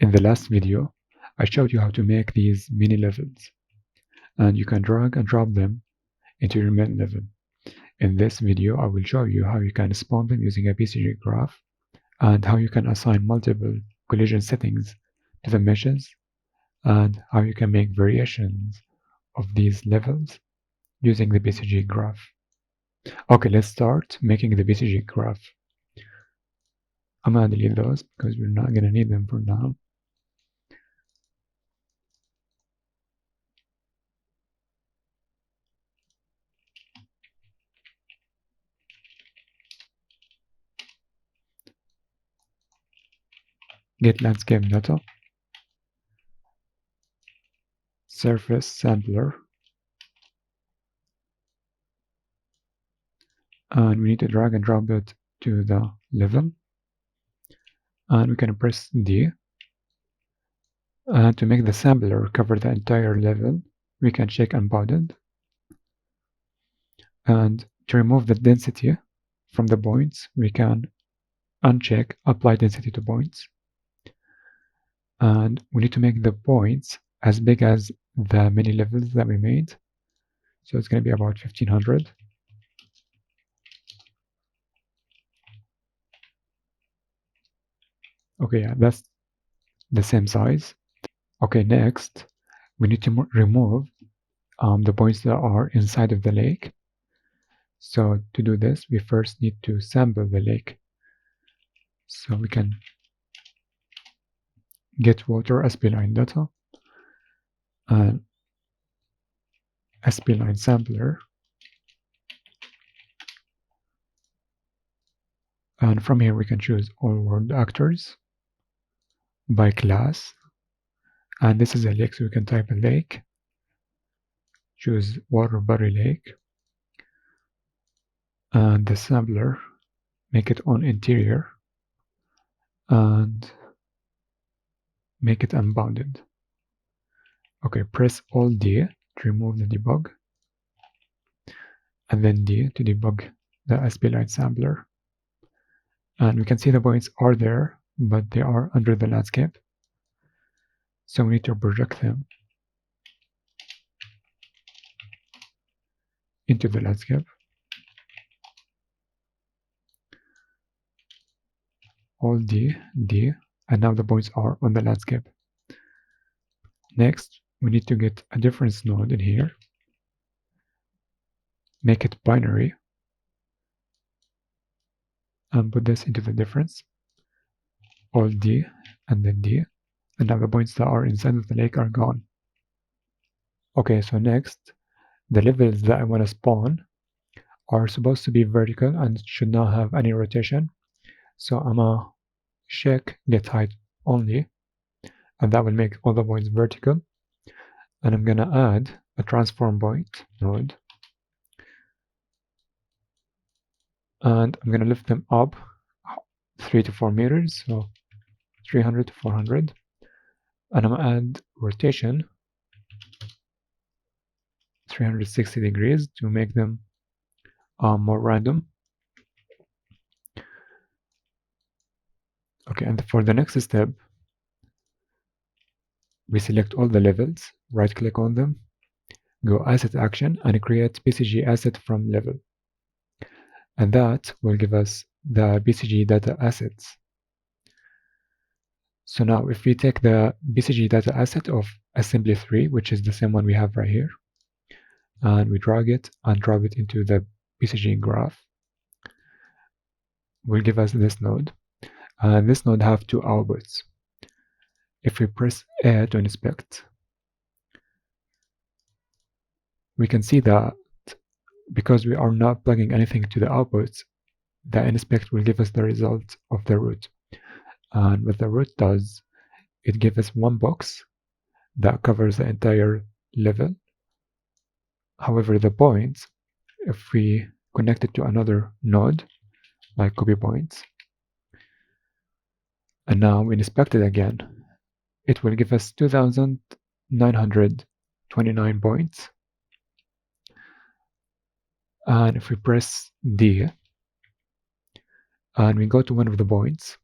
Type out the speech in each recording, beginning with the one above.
In the last video, I showed you how to make these mini levels, and you can drag and drop them into your main level. In this video, I will show you how you can spawn them using a PCG graph, and how you can assign multiple collision settings to the meshes, and how you can make variations of these levels using the PCG graph. Okay, let's start making the PCG graph. I'm gonna delete those because we're not gonna need them for now. Get landscape data, surface sampler, and we need to drag and drop it to the level, and we can press D, and to make the sampler cover the entire level we can check unbounded, and to remove the density from the points we can uncheck apply density to points, and we need to make the points as big as the mini levels that we made, so it's going to be about 1500. Okay, yeah, that's the same size. Okay, next we need to remove the points that are inside of the lake. So to do this, we first need to sample the lake. So we can get water SP-line data and SP-line sampler, and from here we can choose all world actors by class, and this is a lake, so we can type a lake, choose water body lake, and the sampler, make it on interior and make it unbounded. Okay, press Alt D to remove the debug, and then D to debug the SP-line sampler. And we can see the points are there, but they are under the landscape. So we need to project them into the landscape. Alt D, D, and now the points are on the landscape. Next, we need to get a difference node in here, make it binary, and put this into the difference. Alt D, and then D, and now the points that are inside of the lake are gone. Okay, so next, the levels that I want to spawn are supposed to be vertical and should not have any rotation. So I'm gonna check get height only, and that will make all the points vertical. And I'm gonna add a transform point node, and I'm gonna lift them up 3 to 4 meters, so 300 to 400, and I'm gonna add rotation 360 degrees to make them more random. Okay, and for the next step, we select all the levels, right click on them, go asset action, and create PCG asset from level. And that will give us the PCG data assets. So now if we take the PCG data asset of assembly 3, which is the same one we have right here, and we drag it and drop it into the PCG graph, will give us this node. And this node have 2 outputs. If we press A to inspect, we can see that because we are not plugging anything to the outputs, the inspect will give us the result of the root. And what the root does, it gives us one box that covers the entire level. However, the points, if we connect it to another node, like copy points, and now we inspect it again, it will give us 2,929 points. And if we press D, and we go to one of the points,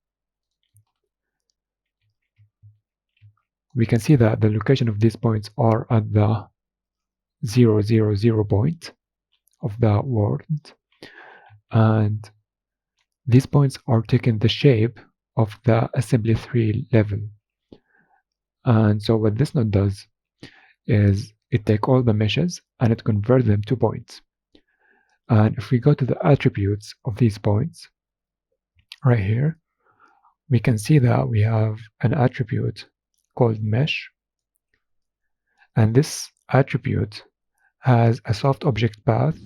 we can see that the location of these points are at the 0, 0, 0 point of the word, and these points are taking the shape of the assembly 3 level. And so what this node does is it takes all the meshes and it converts them to points. And if we go to the attributes of these points right here, we can see that we have an attribute called mesh, and this attribute has a soft object path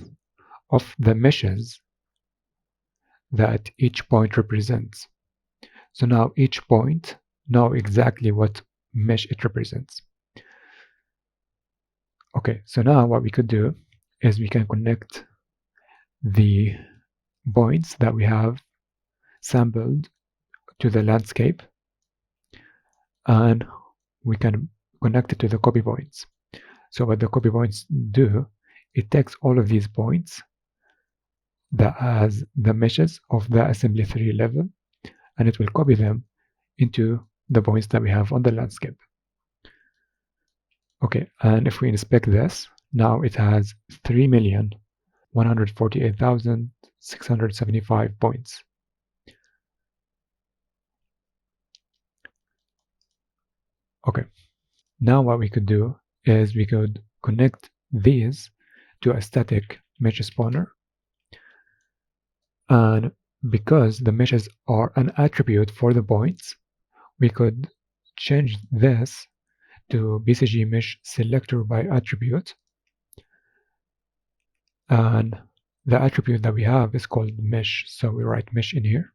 of the meshes that each point represents. So now each point knows exactly what mesh it represents. Okay, so now what we could do is we can connect the points that we have sampled to the landscape, and we can connect it to the copy points. So what the copy points do, it takes all of these points that has the meshes of the assembly 3 level, and it will copy them into the points that we have on the landscape. Okay, and if we inspect this, now it has 3,148,675 points. Okay, now what we could do is we could connect these to a static mesh spawner, and because the meshes are an attribute for the points, we could change this to PCG mesh selector by attribute, and the attribute that we have is called mesh, so we write mesh in here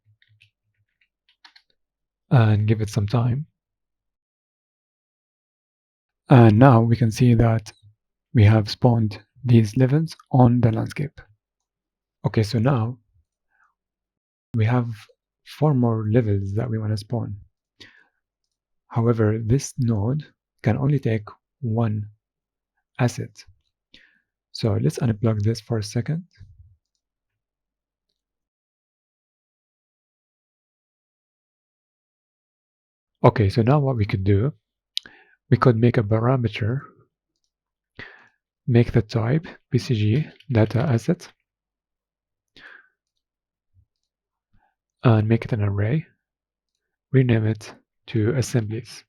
and give it some time. And now we can see that we have spawned these levels on the landscape. Okay, so now we have 4 more levels that we want to spawn. However, this node can only take 1 asset. So let's unplug this for a second. Okay, so now what we could do, we could make a parameter, make the type PCG data asset, and make it an array, rename it to assemblies,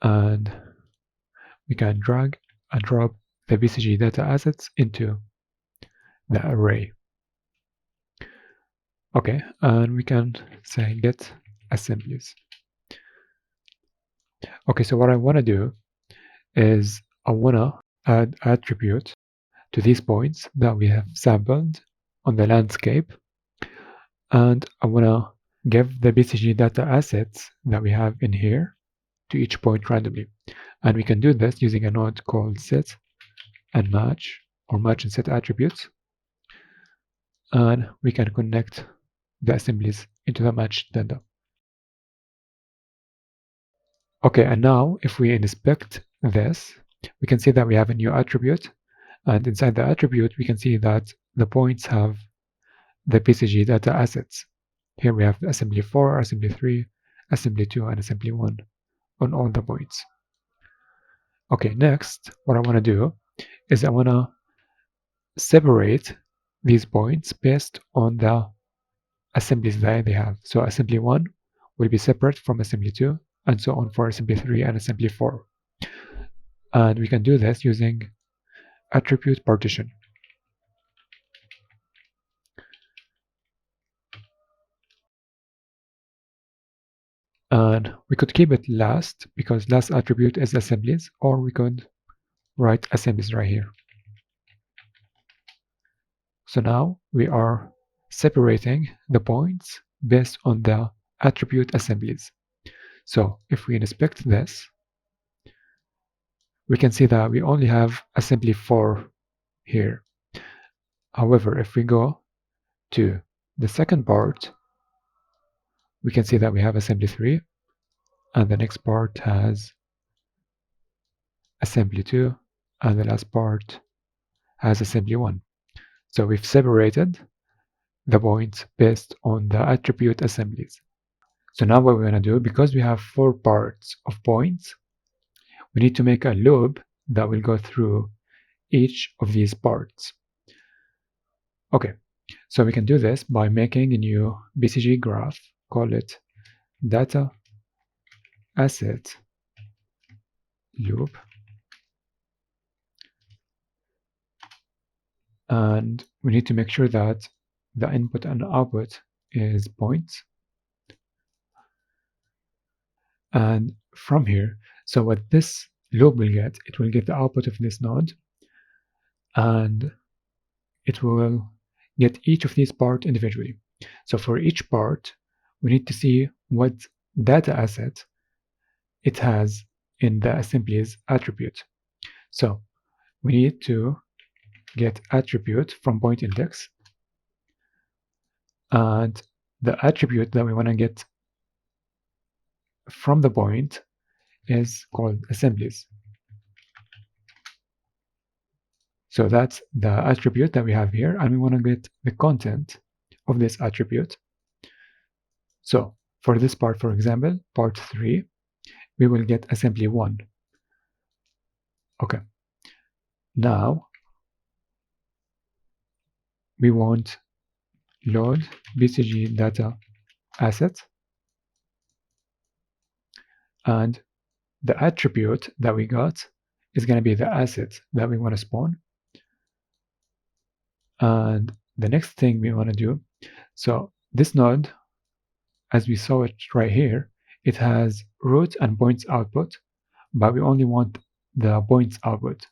and we can drag and drop the PCG data assets into the array. Okay, and we can say get assemblies. Okay, so what I want to do is I want to add attribute to these points that we have sampled on the landscape, and I want to give the PCG data assets that we have in here to each point randomly. And we can do this using a node called set and match, or match and set attributes, and we can connect the assemblies into the match data. Okay, and now if we inspect this, we can see that we have a new attribute, and inside the attribute we can see that the points have the PCG data assets. Here we have assembly 4, assembly 3, assembly 2, and assembly 1 on all the points. Okay, next what I want to do is I want to separate these points based on the assemblies that they have. So assembly 1 will be separate from assembly 2, and so on for assembly 3 and assembly 4. And we can do this using attribute partition. And we could keep it last because last attribute is assemblies, or we could write assemblies right here. So now we are separating the points based on the attribute assemblies. So if we inspect this, we can see that we only have assembly 4 here. However, if we go to the second part, we can see that we have assembly 3, and the next part has assembly 2, and the last part has assembly 1. So we've separated the points based on the attribute assemblies. So now what we're going to do, because we have 4 parts of points, we need to make a loop that will go through each of these parts. Okay, so we can do this by making a new PCG graph, call it data asset loop, and we need to make sure that the input and output is points. And from here, so what this loop will get, it will get the output of this node, and it will get each of these parts individually. So for each part, we need to see what data asset it has in the assemblies attribute. So we need to get attribute from point index, and the attribute that we want to get from the point is called assemblies. So that's the attribute that we have here, and we want to get the content of this attribute. So for this part, for example, part 3, we will get assembly 1. Okay. Now we want load PCG data asset, and the attribute that we got is going to be the asset that we want to spawn. And the next thing we want to do, so this node, as we saw it right here, it has root and points output, but we only want the points output.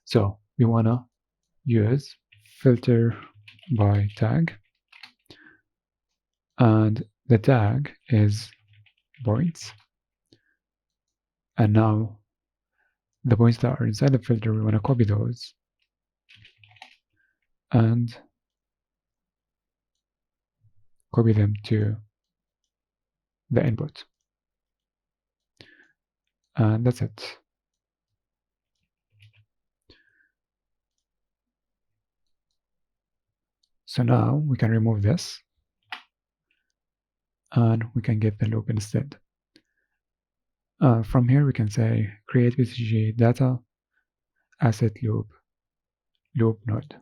So we want to use filter by tag, and the tag is points. And now the points that are inside the filter, we want to copy those and copy them to the input. And that's it. So now we can remove this, and we can get the loop instead. From here we can say create PCG data asset loop node.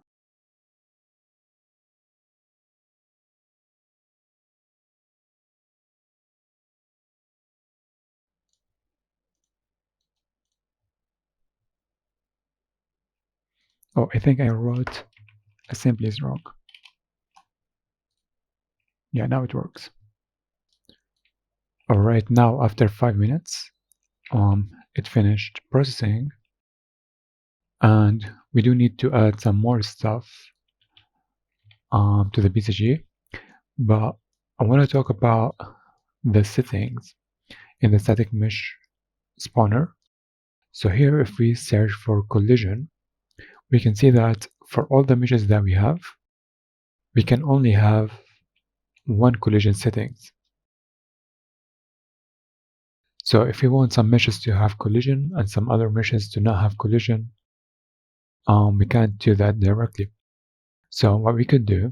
Oh, I think I wrote assemblies wrong. Yeah, now it works. All right, now after 5 minutes, it finished processing, and we do need to add some more stuff to the PCG, but I want to talk about the settings in the static mesh spawner. So here, if we search for collision, we can see that for all the meshes that we have, we can only have one collision settings. So if we want some meshes to have collision and some other meshes to not have collision, we can't do that directly. So what we could do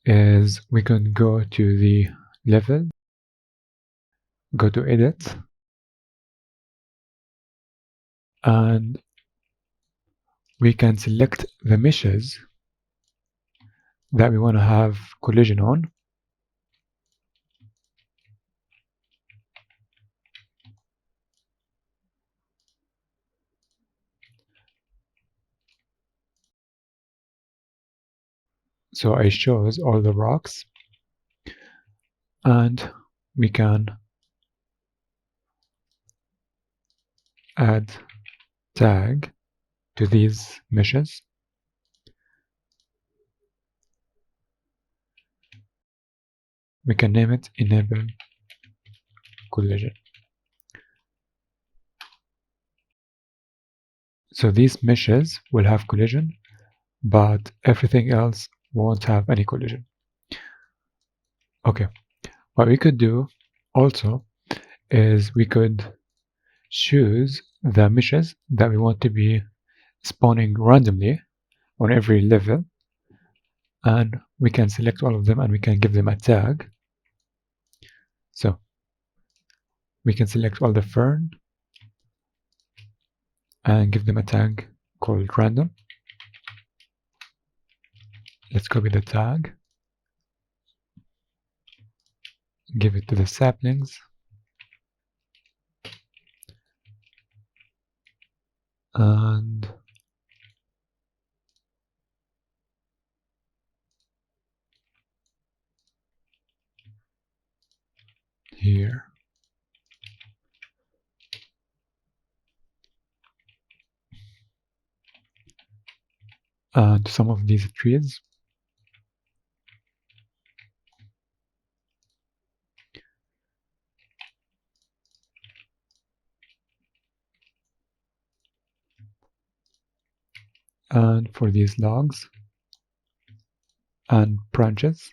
is we can go to the level, go to edit, and we can select the meshes that we want to have collision on. So I shows all the rocks, and we can add tag to these meshes. We can name it enable collision. So these meshes will have collision, but everything else won't have any collision. Okay, what we could do also is we could choose the meshes that we want to be spawning randomly on every level, and we can select all of them and we can give them a tag. We can select all the fern and give them a tag called random. Let's copy the tag, give it to the saplings, and here. And some of these trees. And for these logs and branches.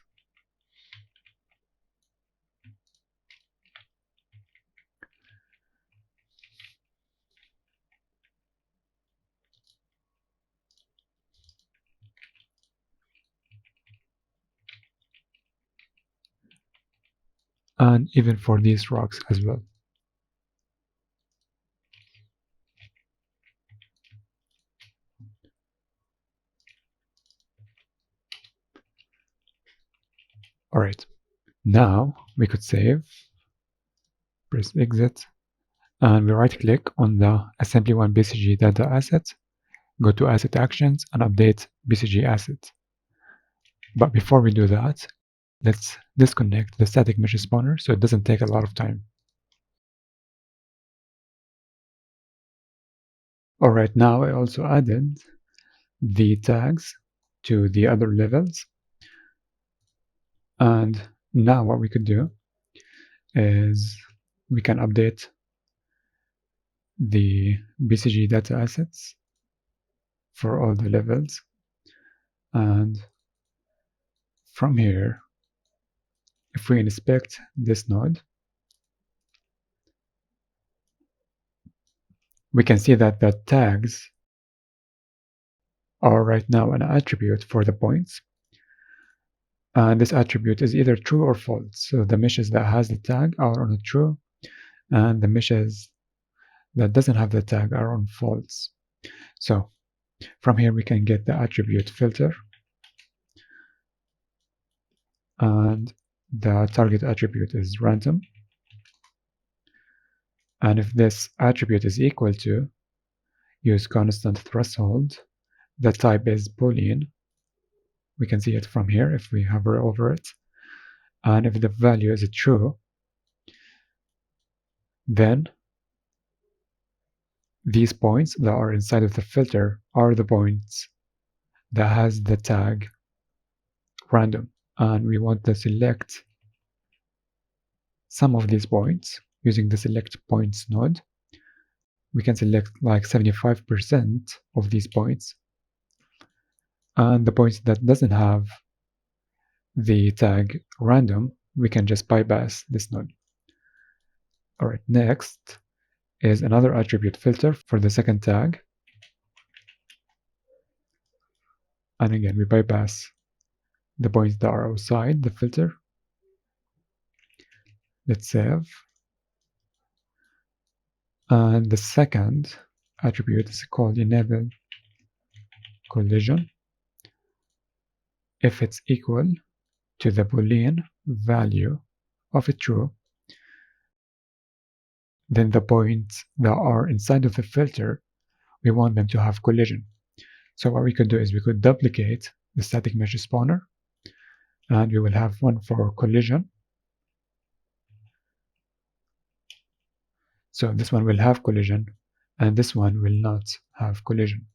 And even for these rocks as well. Alright, now we could save, press exit, and we right click on the assembly1 PCG data asset, go to asset actions and update PCG asset. But before we do that, let's disconnect the static mesh spawner so it doesn't take a lot of time. Alright, now I also added the tags to the other levels. And now what we could do is we can update the PCG data assets for all the levels. And from here, if we inspect this node, we can see that the tags are right now an attribute for the points. And this attribute is either true or false. So the meshes that has the tag are on a true, and the meshes that doesn't have the tag are on false. So from here we can get the attribute filter, and the target attribute is random. And if this attribute is equal to, use constant threshold. The type is Boolean. We can see it from here if we hover over it. And if the value is true, then these points that are inside of the filter are the points that has the tag random. And we want to select some of these points using the select points node. We can select like 75% of these points. And the points that doesn't have the tag random, we can just bypass this node. Alright, next is another attribute filter for the second tag. And again, we bypass the points that are outside the filter. Let's save. And the second attribute is called enable collision. If it's equal to the Boolean value of a true, then the points that are inside of the filter, we want them to have collision. So what we could do is we could duplicate the static mesh spawner, and we will have one for collision. So this one will have collision, and this one will not have collision.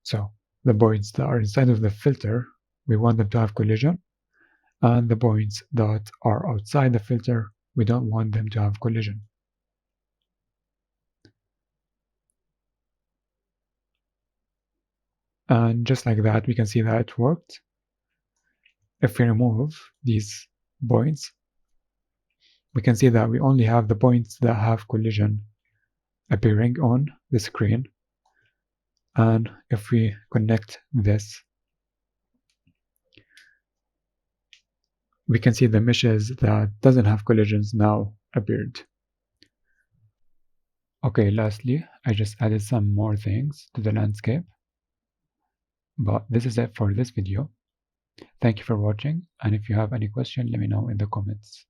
So the points that are inside of the filter, we want them to have collision, and the points that are outside the filter, we don't want them to have collision. And just like that, we can see that it worked. If we remove these points, we can see that we only have the points that have collision appearing on the screen. And if we connect this, we can see the meshes that doesn't have collisions now appeared. Okay, lastly, I just added some more things to the landscape. But this is it for this video. Thank you for watching, and if you have any question, let me know in the comments.